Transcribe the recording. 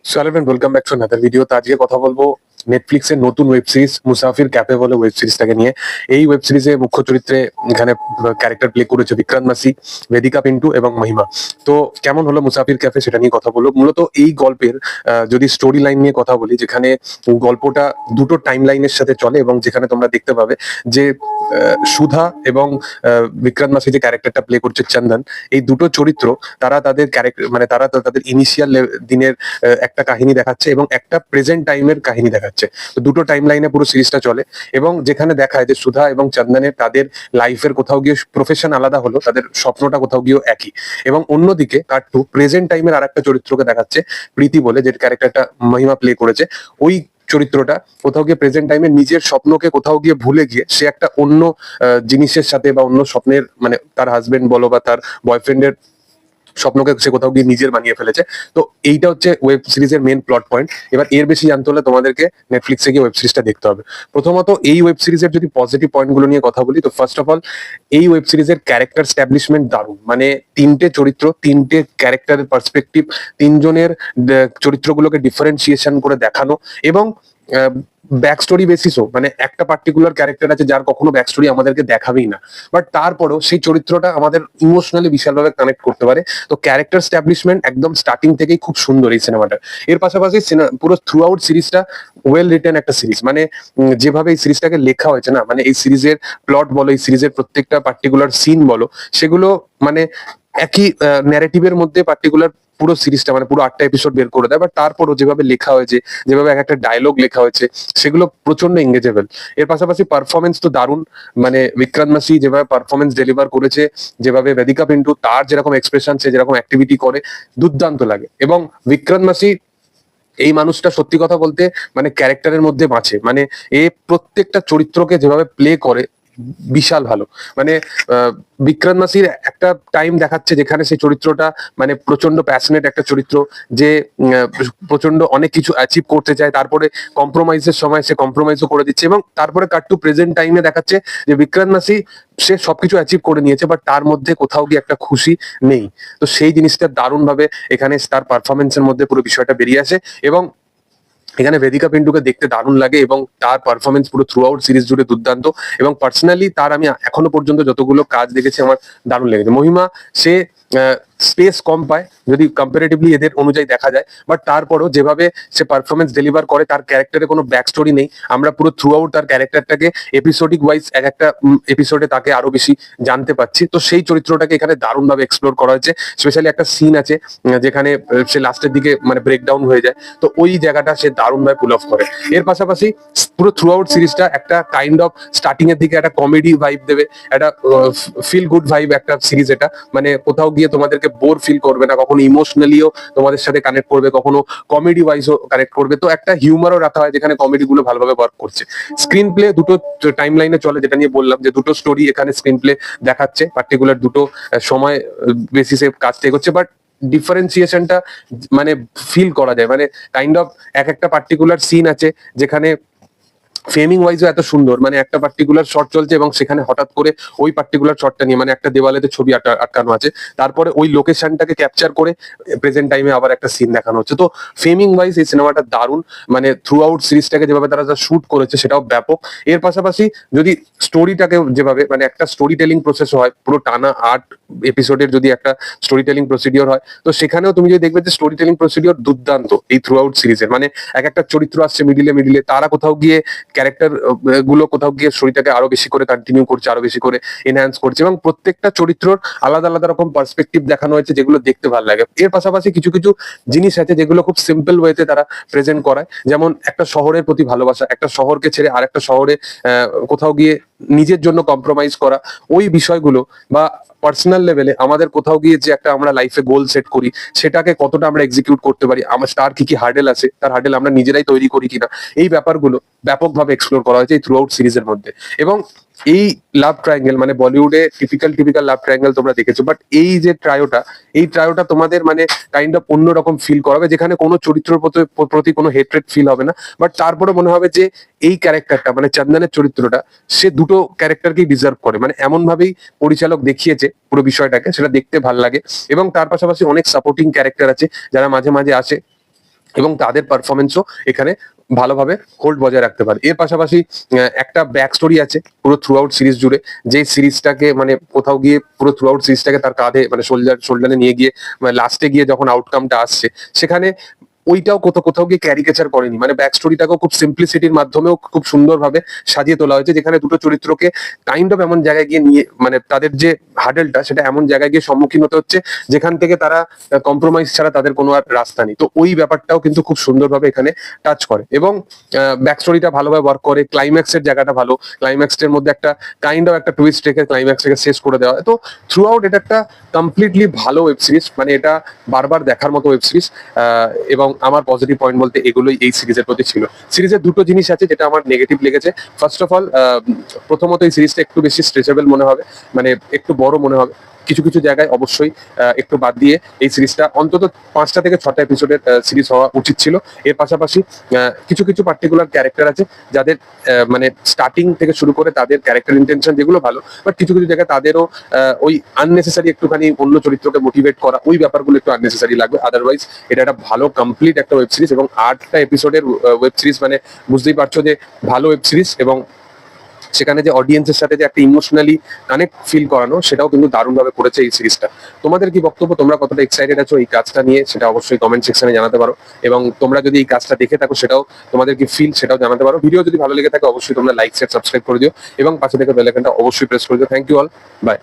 So hello and welcome back to another video. তো আজকে কথা বলবো নেটফ্লিক্সের নতুন ওয়েব সিরিজ মুসাফির ক্যাফে বলে ওয়েব সিরিজটাকে নিয়ে। এই ওয়েব সিরিজে মুখ্য চরিত্রে এখানে ক্যারেক্টার প্লে করেছে বিক্রান্ত মাসি, বেদিকা পিন্টু এবং মহিমা। তো কেমন হলো মুসাফির ক্যাফে সেটা নিয়ে কথা বলবো। মূলত এই গল্পের যদি স্টোরি লাইন নিয়ে কথা বলি, যেখানে গল্পটা দুটো টাইম লাইনের সাথে চলে এবং যেখানে তোমরা দেখতে পাবে যে সুধা এবং বিক্রান্ত মাসি যে ক্যারেক্টারটা প্লে করছে চন্দন, এই দুটো চরিত্র তারা তাদের ক্যারেক্টার মানে তারা তাদের ইনিশিয়াল দিনের একটা কাহিনী দেখাচ্ছে এবং একটা প্রেজেন্ট টাইমের কাহিনী দেখাচ্ছে। তো দুটো টাইম লাইনে পুরো সিরিজটা চলে এবং যেখানে দেখায় যে সুধা এবং চন্দনের তাদের লাইফের কোথাও গিয়ে প্রফেশন আলাদা হলো, তাদের স্বপ্নটা কোথাও গিয়ে একই। এবং অন্যদিকে কাট টু প্রেজেন্ট টাইমের আরেকটা চরিত্রকে দেখাচ্ছে, প্রীতি বলে, যে ক্যারেক্টারটা মহিমা প্লে করেছে। ওই চরিত্রটা কোথাও গিয়ে প্রেজেন্ট টাইমে নিজের স্বপ্নকে কোথাও গিয়ে ভুলে গিয়ে সে একটা অন্য জিনিসের সাথে বা অন্য স্বপ্নের মানে তার হাজবেন্ড বলো বা তার বয়ফ্রেন্ডের স্বপ্নকে সে কোথাও গিয়ে নিজের বানিয়ে ফেলেছে। তো এইটা হচ্ছে ওয়েব সিরিজের মেন প্লট পয়েন্ট। এবার এর বেশি জানতে হলে তোমাদেরকে নেটফ্লিক্সে গিয়ে ওয়েব সিরিজটা দেখতে হবে। প্রথমত এই ওয়েব সিরিজের যদি পজিটিভ পয়েন্ট গুলো নিয়ে কথা বলি, তো ফার্স্ট অফ অল এই ওয়েব সিরিজের ক্যারেক্টার স্ট্যাবলিশমেন্ট দারুণ। মানে তিনটে চরিত্র, তিনটে ক্যারেক্টারের পার্সপেক্টিভ, তিনজনের চরিত্রগুলোকে ডিফারেন্সিয়েশন করে দেখানো এবং ব্যাক স্টোরি বেসিসও, মানে একটা পার্টিকুলার ক্যারেক্টার আছে যার কখনো ব্যাক স্টোরি আমাদেরকে দেখাবেই না, বাট তারপরেও সেই চরিত্রটা আমাদের ইমোশনালি বিশালভাবে কানেক্ট করতে পারে। তো ক্যারেক্টার স্ট্যাবলিশমেন্ট একদম স্টার্টিং থেকেই খুব সুন্দর এই সিনেমাটা। এর পাশাপাশি পুরো থ্রু আউট সিরিজটা ওয়েল রিটেন একটা সিরিজ। মানে যেভাবে এই সিরিজটাকে লেখা হয়েছে না, মানে এই সিরিজের প্লট বলো, এই সিরিজের প্রত্যেকটা পার্টিকুলার সিন বলো, সেগুলো মানে একই ন্যারেটিভের মধ্যে পার্টিকুলার পুরো সিরিজটা মানে পুরো 8টা এপিসোড বের করে দেয়। বাট তারপরও যেভাবে লেখা হয়েছে, যেভাবে এক একটা ডায়লগ লেখা হয়েছে, সেগুলো প্রচন্ড এঙ্গেজেবল। এর পাশাপাশি পারফরমেন্স তো দারুণ। মানে বিক্রান্ত মাসি যেভাবে পারফরমেন্স ডেলিভার করেছে, যেভাবে বেদিকা পিন্টু তার যেরকম এক্সপ্রেশন, সে যেরকম অ্যাক্টিভিটি করে, দুর্দান্ত লাগে। এবং বিক্রান্ত মাসি এই মানুষটা সত্যি কথা বলতে মানে ক্যারেক্টারের মধ্যে বাঁচে। মানে এ প্রত্যেকটা চরিত্রকে যেভাবে প্লে করে বিশাল ভালো। মানে বিক্রান্ত মাসির একটা টাইম দেখাচ্ছে যেখানে সেই চরিত্রটা মানে প্রচন্ড প্যাশনেট একটা চরিত্র, যে প্রচন্ড অনেক কিছু অ্যাচিভ করতে চায়, তারপরে কম্প্রোমাইজের সময় সে কম্প্রোমাইজও করে দিচ্ছে। এবং তারপরে কাট টু প্রেজেন্ট টাইমে দেখাচ্ছে যে বিক্রান্ত মাসি সে সবকিছু অ্যাচিভ করে নিয়েছে, বাট তার মধ্যে কোথাও গিয়ে একটা খুশি নেই। তো সেই জিনিসটা দারুণ ভাবে এখানে তার পারফরমেন্সের মধ্যে পুরো বিষয়টা বেরিয়ে আসে। এবং এখানে বেদিকা পিন্টুকে দেখতে দারুণ লাগে এবং তার পারফরমেন্স পুরো থ্রু আউট সিরিজ জুড়ে দুর্দান্ত। এবং পার্সোনালি তার আমি এখনো পর্যন্ত যতগুলো কাজ দেখেছি আমার দারুণ লেগেছে। মহিমা সে স্পেস কম পায় যদি কম্পারেটিভলি এদের অনুযায়ী দেখা যায়, বাট তারপরও যেভাবে সে পারফরমেন্স ডেলিভার করে, তার ক্যারেক্টারে কোনো ব্যাক স্টোরি নেই, আমরা পুরো থ্রু আউট তার ক্যারেক্টারটাকে এপিসোডিক ওয়াইজ এক একটা এপিসোডে তাকে আরো বেশি জানতে পাচ্ছি। তো সেই চরিত্রটাকে এখানে দারুণ ভাবে এক্সপ্লোর করা হয়েছে। স্পেশালি একটা সিন আছে যেখানে সে লাস্টের দিকে মানে ব্রেকডাউন হয়ে যায়, তো ওই জায়গাটা সে দারুণ ভাবে পুল অফ করে। এর পাশাপাশি পুরো থ্রু আউট সিরিজটা একটা কাইন্ড অফ স্টার্টিং এর দিকে একটা কমেডি ভাইব দেবে, একটা ফিল গুড ভাইব একটা সিরিজ এটা। মানে কোথাও গিয়ে তোমাদেরকে বোর ফিল করবে না, কখনো ইমোশনালিও তোমাদের সাথে কানেক্ট করবে, কখনো কমেডি ওয়াইজও কানেক্ট করবে। তো একটা হিউমারও রাখা হয় যেখানে কমেডি গুলো ভালোভাবে ওয়ার্ক করছে। স্ক্রিন প্লে দুটো টাইম লাইনে চলে, যেটা নিয়ে বললাম যে দুটো স্টোরি এখানে স্ক্রিন প্লে দেখাচ্ছে, পার্টিকুলার দুটো সময় বেসিসে কাজটা এগোচ্ছে, বাট ডিফারেন্সিয়েশনটা মানে ফিল করা যায়। মানে কাইন্ড অফ এক একটা পার্টিকুলার সিন আছে যেখানে ফ্রেমিং ওয়াইজও এত সুন্দর। মানে একটা পার্টিকুলার শট চলছে এবং সেখানে হঠাৎ করে ওই পার্টিকুলার শটটা নিয়ে মানে একটা দেওয়ালেতে ছবি আটকানো আছে, তারপরে ওই লোকেশনটাকে ক্যাপচার করে প্রেজেন্ট টাইমে আবার একটা সিন দেখানো হচ্ছে। তো ফ্রেমিং ওয়াইজ এই সিনেমাটা দারুণ। মানে থ্রু আউট সিরিজটাকে যেভাবে তারা শুট করেছে সেটাও ব্যাপক। এর পাশাপাশি যদি স্টোরিটাকে যেভাবে মানে একটা স্টোরি টেলিং প্রসেস হয়, পুরো টানা 8 এপিসোডের যদি একটা স্টোরি টেলিং প্রসিডিওর হয়, তো সেখানেও তুমি যদি দেখবে যে স্টোরি টেলিং প্রসিডিওর দুর্দান্ত এই থ্রু আউট সিরিজের। মানে এক একটা চরিত্র আসছে মিডিলে মিডিলে, তারা কোথাও গিয়ে ক্যারেক্টার গুলো কোথাও গিয়ে স্টোরিটাকে আরো বেশি করে কন্টিনিউ করছে, আরো বেশি করে এনহ্যান্স করছে, এবং প্রত্যেকটা চরিত্রর আলাদা আলাদা রকম পার্সপেক্টিভ দেখানো হয়েছে যেগুলো দেখতে ভালো লাগে। এর পাশাপাশি কিছু কিছু জিনিস আছে যেগুলো খুব সিম্পল ওয়েতে তারা প্রেজেন্ট করায়, যেমন একটা শহরের প্রতি ভালোবাসা, একটা শহরকে ছেড়ে আরেকটা শহরে কোথাও গিয়ে নিজের জন্য কম্প্রোমাইজ করা, ওই বিষয়গুলো, বা পার্সোনাল লেভেলে আমাদের কোথাও গিয়ে যে একটা আমরা লাইফে গোল সেট করি, সেটাকে কতটা আমরা এক্সিকিউট করতে পারি, আমার তার কি কি হার্ডেল আছে, তার হার্ডেল আমরা নিজেরাই তৈরি করি কিনা, এই ব্যাপারগুলো ব্যাপকভাবে এক্সপ্লোর করা হয়েছে এই থ্রু আউট সিরিজের মধ্যে। এবং এই লাভ ট্রায়াঙ্গেল মানে বলিউডে টিপিক্যাল লাভ ট্রায়াঙ্গেল তোমরা দেখেছো, বাট এই যে ট্রায়োটা তোমাদের মানে কাইন্ড অফ অন্যরকম ফিল করাবে, যেখানে কোনো চরিত্রের প্রতি কোনো হেট্রেড ফিল হবে না, বাট তারপরে মনে হবে যে এই ক্যারেক্টারটা মানে চন্দনের চরিত্রটা সে দুটো ক্যারেক্টারকেই ডিজার্ভ করে। মানে এমন ভাবেই পরিচালক দেখিয়েছে পুরো বিষয়টাকে, সেটা দেখতে ভাল লাগে। এবং তার পাশাপাশি অনেক সাপোর্টিং ক্যারেক্টার আছে যারা মাঝে মাঝে আসে, এবং তাদের পারফরমেন্সও এখানে ভালোভাবে হোল্ড বজায় রাখতে পারে। এর পাশাপাশি একটা ব্যাক স্টোরি আছে পুরো থ্রু আউট সিরিজ জুড়ে, যে সিরিজটাকে মানে কোথাও গিয়ে পুরো থ্রু আউট সিরিজটাকে তার কাঁধে মানে শোল্ডারে নিয়ে গিয়ে লাস্টে গিয়ে যখন আউটকামটা আসছে সেখানে ওইটাও কোথাও কোথাও গিয়ে ক্যারিকেচার করেনি, মানে ব্যাক স্টোরিটাকেও খুব সিম্পলিসিটির মাধ্যমেও খুব সুন্দরভাবে সাজিয়ে তোলা হয়েছে, যেখানে দুটো চরিত্রকে কাইন্ড অফ এমন জায়গায় গিয়ে নিয়ে মানে তাদের যে হার্ডেলটা সেটা এমন জায়গায় গিয়ে সম্মুখীন হতে হচ্ছে যেখান থেকে তারা কম্প্রোমাইজ ছাড়া তাদের কোনো আর রাস্তা নেই। তো ওই ব্যাপারটাও কিন্তু খুব সুন্দরভাবে এখানে টাচ করে এবং ব্যাক স্টোরিটা ভালোভাবে ওয়ার্ক করে। ক্লাইম্যাক্সের জায়গাটা ভালো, ক্লাইম্যাক্সের মধ্যে একটা কাইন্ড অফ একটা টুইস্ট রেখে ক্লাইম্যাক্সটাকে শেষ করে দেওয়া হয়। তো থ্রু আউট এটা একটা কমপ্লিটলি ভালো ওয়েব সিরিজ, মানে এটা বারবার দেখার মতো ওয়েব সিরিজ। এবং আমার পজিটিভ পয়েন্ট বলতে এগুলোই এই সিরিজের প্রতি ছিল। সিরিজের দুটো জিনিস আছে যেটা আমার নেগেটিভ লেগেছে। ফার্স্ট অফ অল, প্রথমত এই সিরিজটা একটু বেশি স্ট্রেচেবল মনে হবে, মানে একটু বড় মনে হবে কিছু কিছু জায়গায়। অবশ্যই একটু বাদ দিয়ে এই সিরিজটা অন্তত 5টা থেকে 6টা এপিসোডের সিরিজ হওয়া উচিত ছিল। এর পাশাপাশি কিছু কিছু পার্টিকুলার ক্যারেক্টার আছে যাদের মানে স্টার্টিং থেকে শুরু করে তাদের ক্যারেক্টার ইন্টেনশন যেগুলো ভালো, বাট কিছু কিছু জায়গায় তাদেরও ওই আননেসেসারি একটুখানি অন্য চরিত্রকে মোটিভেট করা, ওই ব্যাপারগুলো একটু আননেসেসারি লাগবে। আদারওয়াইজ এটা একটা ভালো কমপ্লিট একটা ওয়েব সিরিজ এবং 8টা এপিসোডের ওয়েব সিরিজ, মানে বুঝতেই পারছো যে ভালো ওয়েব সিরিজ। এবং সেখানে যে অডিয়েন্সের সাথে যে একটা ইমোশনালি কানেক্ট ফিল করানো, সেটাও কিন্তু দারুণভাবে করেছে এই সিরিজটা। তোমাদের কি বক্তব্য, তোমরা কতটা এক্সাইটেড আছো এই কাজটা নিয়ে, সেটা অবশ্যই কমেন্ট সেকশনে জানাতে পারো। এবং তোমরা যদি এই কাজটা দেখে থাকো সেটাও তোমাদের কি ফিল সেটাও জানাতে পারো। ভিডিও যদি ভালো লেগে থাকে অবশ্যই তোমরা লাইক শেয়ার সাবস্ক্রাইব করে দিও এবং পাশে থেকে বেল আইকনটা অবশ্যই প্রেস করে দিও। Thank you all, by.